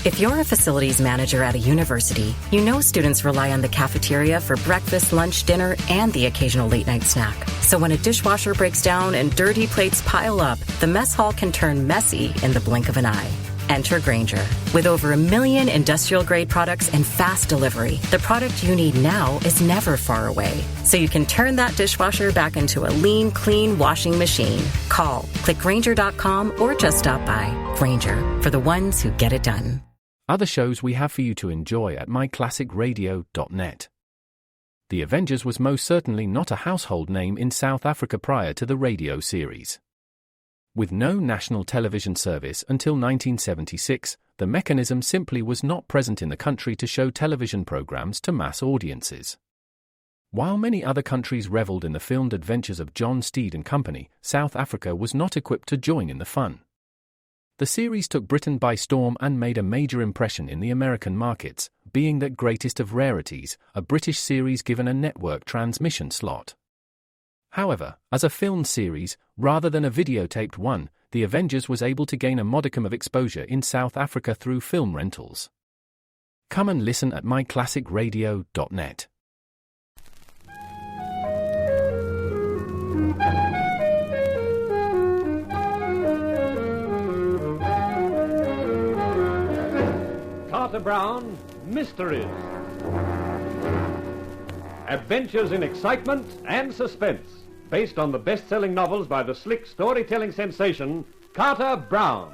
If you're a facilities manager at a university, you know students rely on the cafeteria for breakfast, lunch, dinner, and the occasional late-night snack. So when a dishwasher breaks down and dirty plates pile up, the mess hall can turn messy in the blink of an eye. Enter Grainger. With over 1 million industrial-grade products and fast delivery, the product you need now is never far away. So you can turn that dishwasher back into a lean, clean washing machine. Call, click Grainger.com, or just stop by. Grainger, for the ones who get it done. Other shows we have for you to enjoy at myclassicradio.net. The Avengers was most certainly not a household name in South Africa prior to the radio series. With no national television service until 1976, the mechanism simply was not present in the country to show television programs to mass audiences. While many other countries revelled in the filmed adventures of John Steed and company, South Africa was not equipped to join in the fun. The series took Britain by storm and made a major impression in the American markets, being that greatest of rarities, a British series given a network transmission slot. However, as a film series, rather than a videotaped one, The Avengers was able to gain a modicum of exposure in South Africa through film rentals. Come and listen at myclassicradio.net. Carter Brown, Mysteries. Adventures in excitement and suspense, based on the best-selling novels by the slick storytelling sensation, Carter Brown.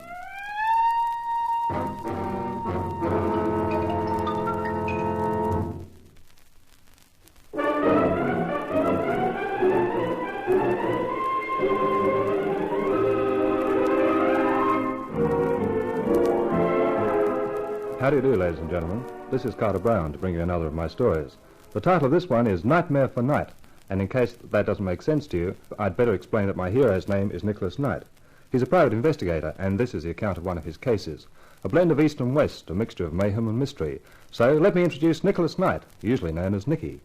How do you do, ladies and gentlemen? This is Carter Brown to bring you another of my stories. The title of this one is Nightmare for Night, and in case that doesn't make sense to you, I'd better explain that my hero's name is Nicholas Knight. He's a private investigator, and this is the account of one of his cases. A blend of East and West, a mixture of mayhem and mystery. So let me introduce Nicholas Knight, usually known as Nicky.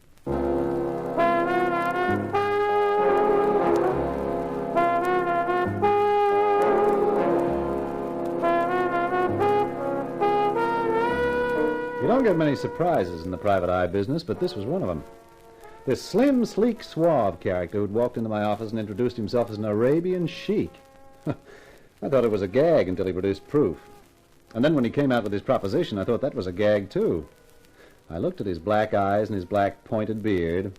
You don't get many surprises in the private eye business, but this was one of them. This slim, sleek, suave character who'd walked into my office and introduced himself as an Arabian sheik. I thought it was a gag until he produced proof. And then when he came out with his proposition, I thought that was a gag, too. I looked at his black eyes and his black pointed beard,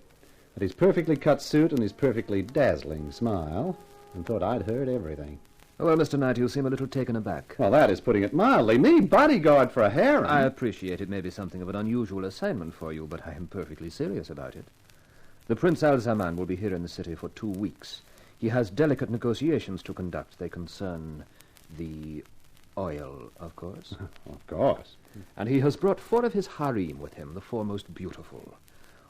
at his perfectly cut suit and his perfectly dazzling smile, and thought I'd heard everything. Well, Mr. Knight, you seem a little taken aback. Well, that is putting it mildly. Me, bodyguard for a harem. I appreciate it may be something of an unusual assignment for you, but I am perfectly serious about it. The Prince Al-Zaman will be here in the city for 2 weeks. He has delicate negotiations to conduct. They concern the oil, of course. Of course. And he has brought 4 of his harem with him, the 4 most beautiful.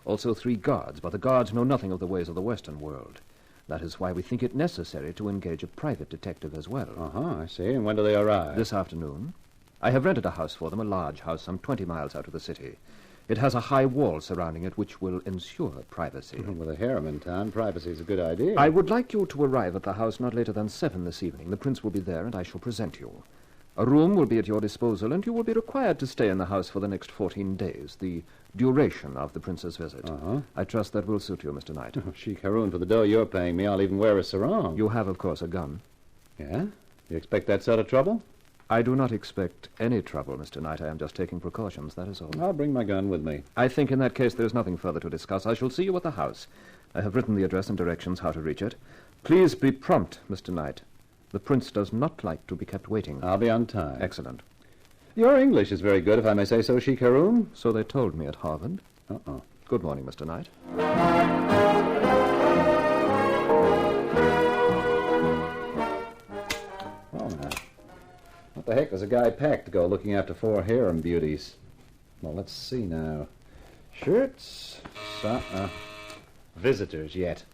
Also 3 guards, but the guards know nothing of the ways of the Western world. That is why we think it necessary to engage a private detective as well. I see. And when do they arrive? This afternoon. I have rented a house for them, a large house some 20 miles out of the city. It has a high wall surrounding it, which will ensure privacy. With a harem in town, privacy is a good idea. I would like you to arrive at the house not later than 7 this evening. The prince will be there, and I shall present you. A room will be at your disposal, and you will be required to stay in the house for the next 14 days, the duration of the prince's visit. I trust that will suit you, Mr. Knight. Sheik Haroun, for the dough you're paying me, I'll even wear a sarong. You have, of course, a gun. Yeah? You expect that sort of trouble? I do not expect any trouble, Mr. Knight. I am just taking precautions, that is all. I'll bring my gun with me. I think in that case there's nothing further to discuss. I shall see you at the house. I have written the address and directions how to reach it. Please be prompt, Mr. Knight. The prince does not like to be kept waiting. I'll be on time. Excellent. Your English is very good, if I may say so, Sheik Haroun. So they told me at Harvard. Good morning, Mr. Knight. Well, now, what the heck does a guy pack to go looking after 4 harem beauties? Well, let's see now. Shirts? Visitors yet.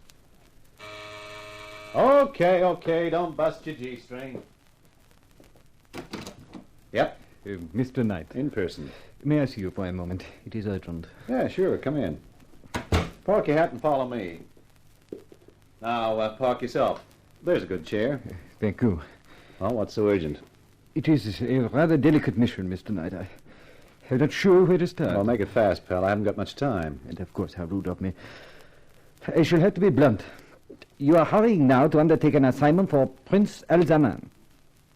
Okay, don't bust your G-string. Yep. Mr. Knight. In person. May I see you for a moment? It is urgent. Yeah, sure, come in. Park your hat and follow me. Now, park yourself. There's a good chair. Thank you. Well, what's so urgent? It is a rather delicate mission, Mr. Knight. I'm not sure where to start. Well, make it fast, pal. I haven't got much time. And of course, how rude of me. I shall have to be blunt. You are hurrying now to undertake an assignment for Prince Al-Zaman.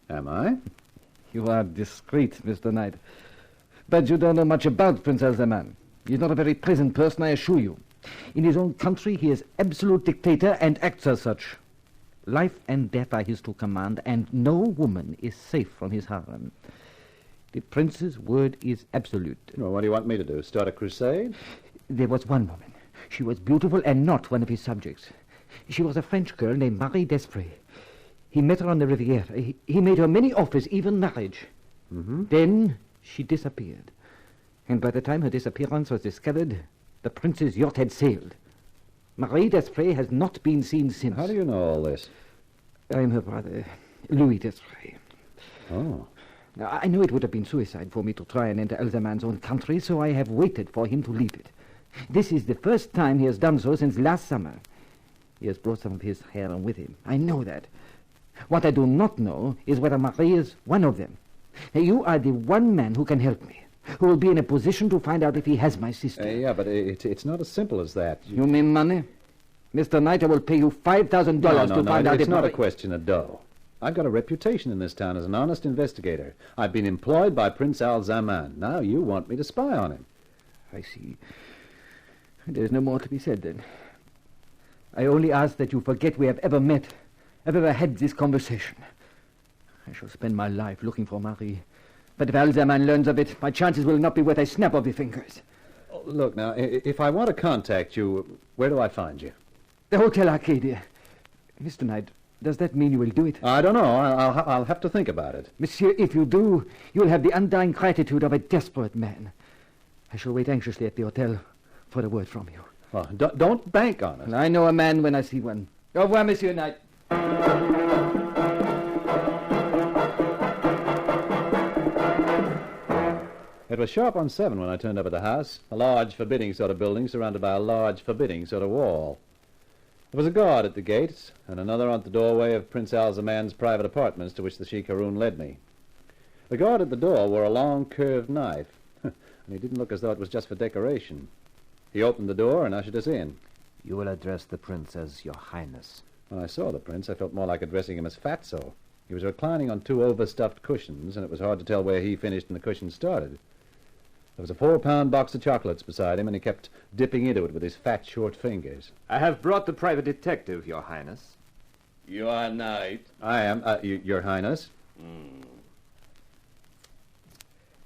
Am I? You are discreet, Mr. Knight. But you don't know much about Prince Al-Zaman. He's not a very pleasant person, I assure you. In his own country, he is absolute dictator and acts as such. Life and death are his to command, and no woman is safe from his harem. The prince's word is absolute. Well, what do you want me to do? Start a crusade? There was one woman. She was beautiful and not one of his subjects. She was a French girl named Marie Desprez. He met her on the Riviera. He made her many offers, even marriage. Mm-hmm. Then she disappeared. And by the time her disappearance was discovered, the prince's yacht had sailed. Marie Desprez has not been seen since. How do you know all this? I am her brother, Louis Desprez. Oh. Now, I know it would have been suicide for me to try and enter Al-Zaman's own country, so I have waited for him to leave it. This is the first time he has done so since last summer. He has brought some of his harem with him. I know that. What I do not know is whether Marie is one of them. Now, you are the one man who can help me, who will be in a position to find out if he has my sister. Yeah, but it's not as simple as that. You mean money? Mr. Knight, I will pay you $5,000 to find out if... It's not a question of dough. I've got a reputation in this town as an honest investigator. I've been employed by Prince Al-Zaman. Now you want me to spy on him. I see. There's no more to be said, then. I only ask that you forget we have ever met, have ever had this conversation. I shall spend my life looking for Marie. But if Al-Zaman learns of it, my chances will not be worth a snap of the fingers. Oh, look, now, if I want to contact you, where do I find you? The Hotel Arcadia. Mr. Knight, does that mean you will do it? I don't know. I'll have to think about it. Monsieur, if you do, you'll have the undying gratitude of a desperate man. I shall wait anxiously at the hotel for a word from you. Well, don't bank on it. I know a man when I see one. Au revoir, Monsieur Knight. It was sharp on 7 when I turned up at the house, a large, forbidding sort of building surrounded by a large, forbidding sort of wall. There was a guard at the gates, and another at the doorway of Prince Al-Zaman's private apartments to which the Sheikh Haroun led me. The guard at the door wore a long, curved knife, and he didn't look as though it was just for decoration. He opened the door and ushered us in. You will address the prince as Your Highness. When I saw the prince, I felt more like addressing him as Fatso. He was reclining on 2 overstuffed cushions, and it was hard to tell where he finished and the cushions started. There was a 4-pound box of chocolates beside him, and he kept dipping into it with his fat, short fingers. I have brought the private detective, Your Highness. Your Knight. I am, Your Highness.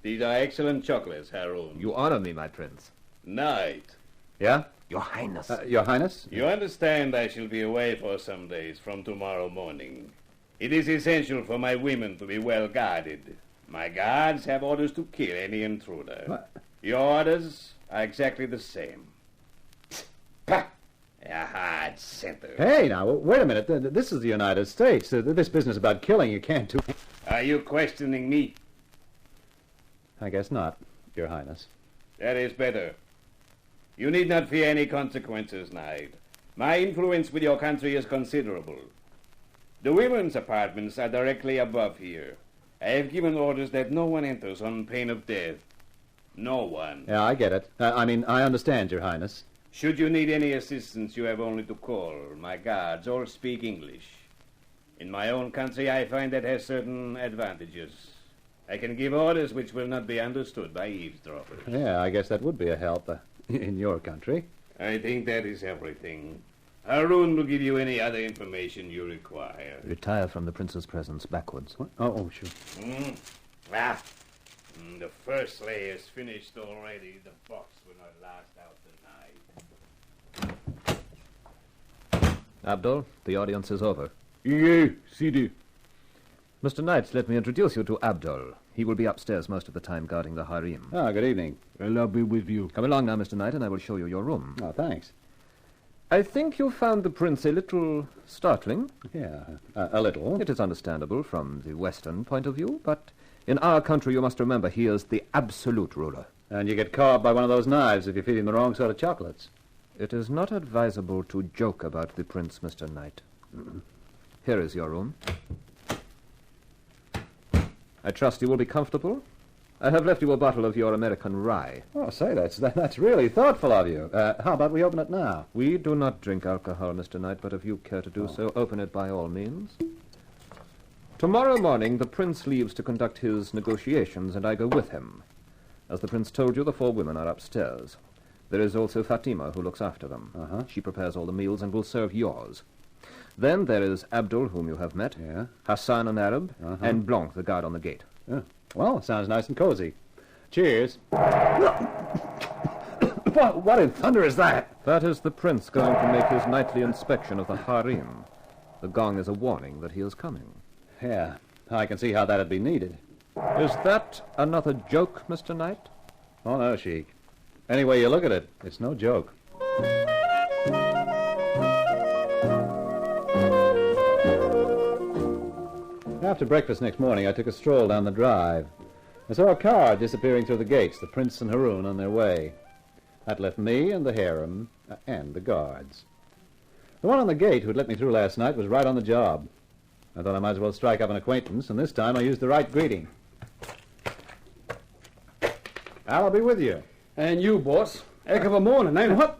These are excellent chocolates, Haroun. You honor me, my prince. Knight. Yeah? Your Highness. Your Highness? You understand I shall be away for some days from tomorrow morning. It is essential for my women to be well guarded. My guards have orders to kill any intruder. What? Your orders are exactly the same. Pah! A hard center. Hey, now, wait a minute. This is the United States. This business about killing you can't do... Are you questioning me? I guess not, Your Highness. That is better. You need not fear any consequences, Knight. My influence with your country is considerable. The women's apartments are directly above here. I have given orders that no one enters on pain of death. No one. Yeah, I get it. I understand, Your Highness. Should you need any assistance, you have only to call. My guards all speak English. In my own country, I find that has certain advantages. I can give orders which will not be understood by eavesdroppers. Yeah, I guess that would be a help in your country. I think that is everything. Haroun will give you any other information you require. Retire from the prince's presence backwards. What? Oh, sure. The first layer is finished already. The box will not last out the night. Abdul, the audience is over. Yeah, Sidi. Mr. Knight, let me introduce you to Abdul. He will be upstairs most of the time guarding the harem. Ah, good evening. I'll be with you. Come along now, Mr. Knight, and I will show you your room. Oh, thanks. I think you found the prince a little startling. Yeah, a little. It is understandable from the Western point of view, but in our country you must remember he is the absolute ruler. And you get carved by one of those knives if you feed him the wrong sort of chocolates. It is not advisable to joke about the prince, Mr. Knight. Here is your room. I trust you will be comfortable. I have left you a bottle of your American rye. Oh, say, that's really thoughtful of you. How about we open it now? We do not drink alcohol, Mr. Knight, but if you care to do so, open it by all means. Tomorrow morning, the prince leaves to conduct his negotiations, and I go with him. As the prince told you, the 4 women are upstairs. There is also Fatima, who looks after them. She prepares all the meals and will serve yours. Then there is Abdul, whom you have met, Hassan, an Arab, and Blanc, the guard on the gate. Yeah. Well, sounds nice and cozy. Cheers. What in thunder is that? That is the prince going to make his nightly inspection of the harem. The gong is a warning that he is coming. Yeah, I can see how that'd be needed. Is that another joke, Mr. Knight? Oh, no, Sheik. Any way you look at it, it's no joke. After breakfast next morning, I took a stroll down the drive. I saw a car disappearing through the gates, the prince and Haroun on their way. That left me and the harem and the guards. The one on the gate who'd let me through last night was right on the job. I thought I might as well strike up an acquaintance, and this time I used the right greeting. I'll be with you. And you, boss. Heck of a morning, ain't it? What?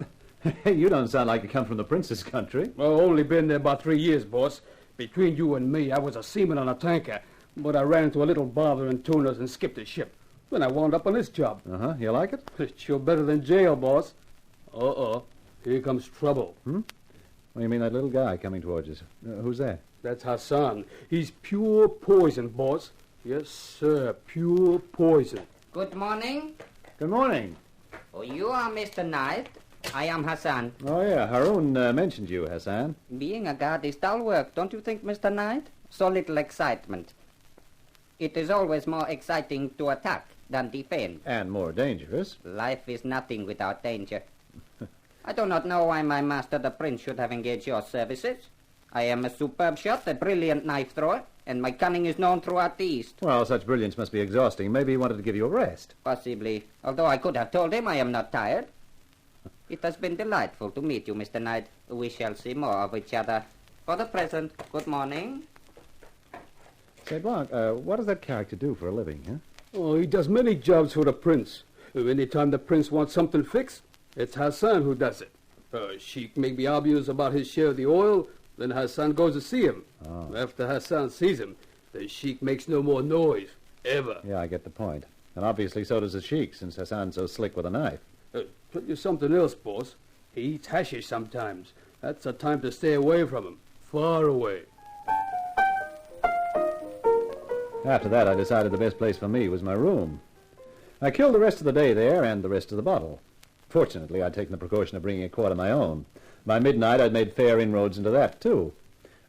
Hey, you don't sound like you come from the prince's country. Well, only been there about 3 years, boss. Between you and me, I was a seaman on a tanker, but I ran into a little bother in Tunis and skipped the ship. Then I wound up on this job. You like it? It's sure better than jail, boss. Here comes trouble. What do you mean, that little guy coming towards us? Who's that? That's Hassan. He's pure poison, boss. Yes, sir, pure poison. Good morning. Good morning. Oh, you are Mr. Knight. I am Hassan. Oh, yeah, Haroun mentioned you, Hassan. Being a guard is dull work, don't you think, Mr. Knight? So little excitement. It is always more exciting to attack than defend. And more dangerous. Life is nothing without danger. I do not know why my master, the prince, should have engaged your services. I am a superb shot, a brilliant knife thrower, and my cunning is known throughout the East. Well, such brilliance must be exhausting. Maybe he wanted to give you a rest. Possibly, although I could have told him I am not tired. It has been delightful to meet you, Mr. Knight. We shall see more of each other. For the present, good morning. Say, Blanc, what does that character do for a living, huh? Oh, he does many jobs for the prince. Any time the prince wants something fixed, it's Hassan who does it. Sheik may be obvious about his share of the oil, then Hassan goes to see him. After Hassan sees him, the Sheik makes no more noise, ever. Yeah, I get the point. And obviously so does the Sheik, since Hassan's so slick with a knife. Tell you something else, boss. He eats hashish sometimes. That's a time to stay away from him. Far away. After that, I decided the best place for me was my room. I killed the rest of the day there and the rest of the bottle. Fortunately, I'd taken the precaution of bringing a quart of my own. By midnight, I'd made fair inroads into that, too.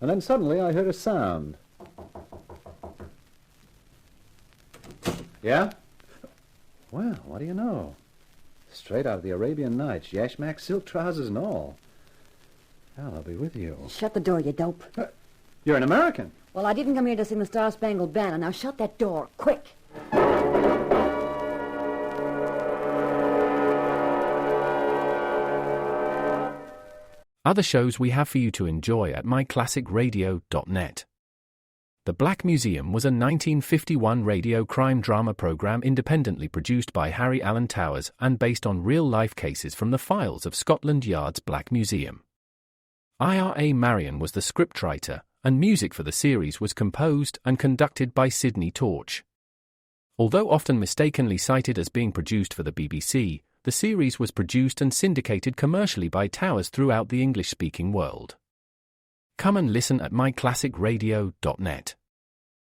And then suddenly I heard a sound. Yeah? Well, what do you know? Straight out of the Arabian Nights, yashmak silk trousers and all. Well, I'll be with you. Shut the door, you dope. You're an American. Well, I didn't come here to sing the Star-Spangled Banner. Now shut that door, quick. Other shows we have for you to enjoy at myclassicradio.net. The Black Museum was a 1951 radio crime drama program independently produced by Harry Alan Towers and based on real-life cases from the files of Scotland Yard's Black Museum. Ira Marion was the scriptwriter, and music for the series was composed and conducted by Sidney Torch. Although often mistakenly cited as being produced for the BBC, the series was produced and syndicated commercially by Towers throughout the English-speaking world. Come and listen at myclassicradio.net.